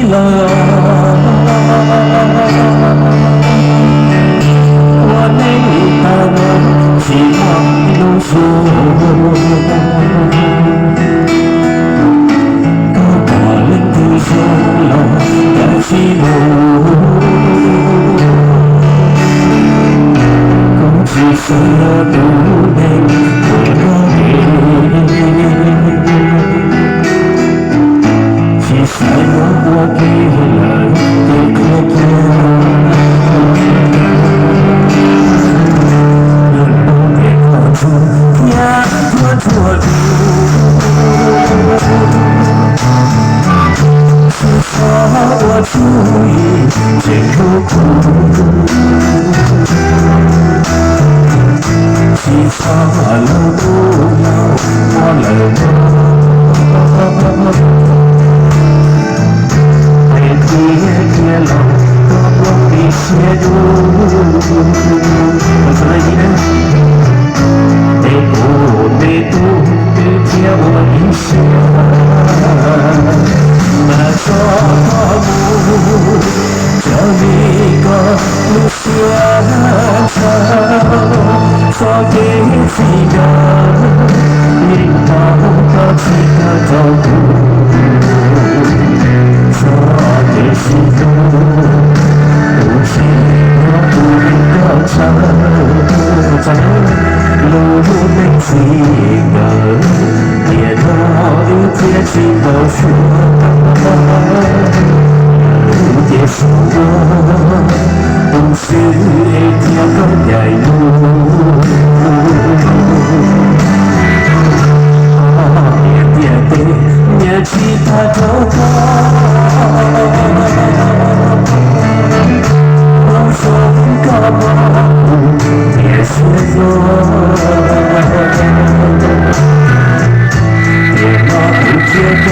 了，我内大了，希望能说，高大人的手了，感激我，共此生了不能我的其实我给了的可怕，能不给好处也多做主，是说我注意真有苦，其他了不要我了别了，多么的协助，我说你呢？没不没读，别借我一下，那说不这一个路线程，说给几个领导的几个照顾。说的是路，不是我不能够走，路没几个，别多一点情都说，别说我不是一条狗带路。别其他都过，我说干嘛别说错，别老不觉得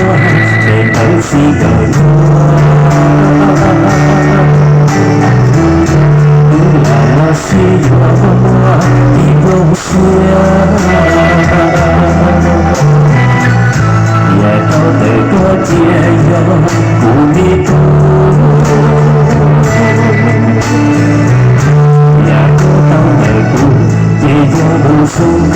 没关系的我，让我需要的贡献。也都得个解忧不迷途，也都当得不也有无数个。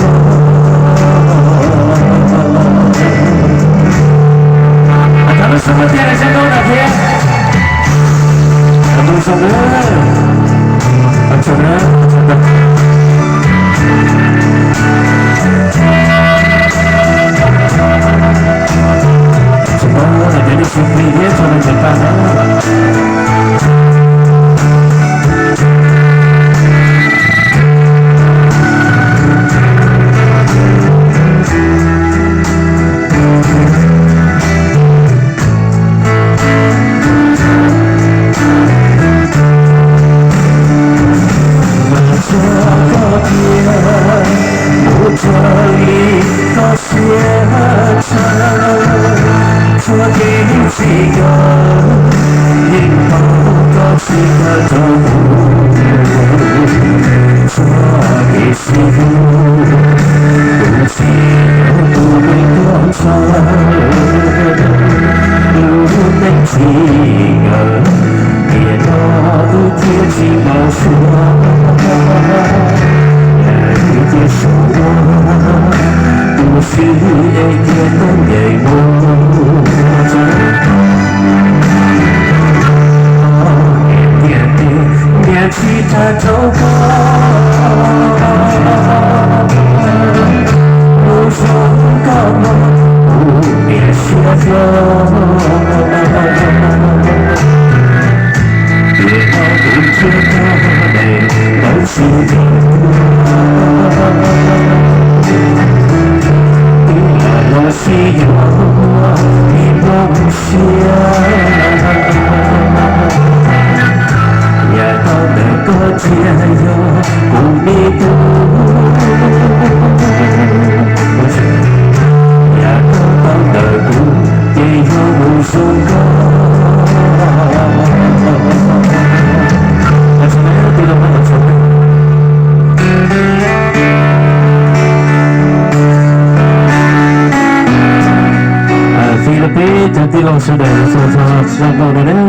咱们什么店的先都哪天？咱们什么？什么？我的这里是飞碟做的简单。我这个天，不这里的写成。说给几个领导的几个照顾，说给媳妇不是不会多长，不能几个别到天气毛说，别说我不是一点都给我。其他走过，不说干嘛不别说着，别老不觉得没关系的，让我需要的梦想。也都能够解忧不迷途，也都懂得不也有无数个。那什么样的我成为？菲律宾你在地老师的手上，让我的脸。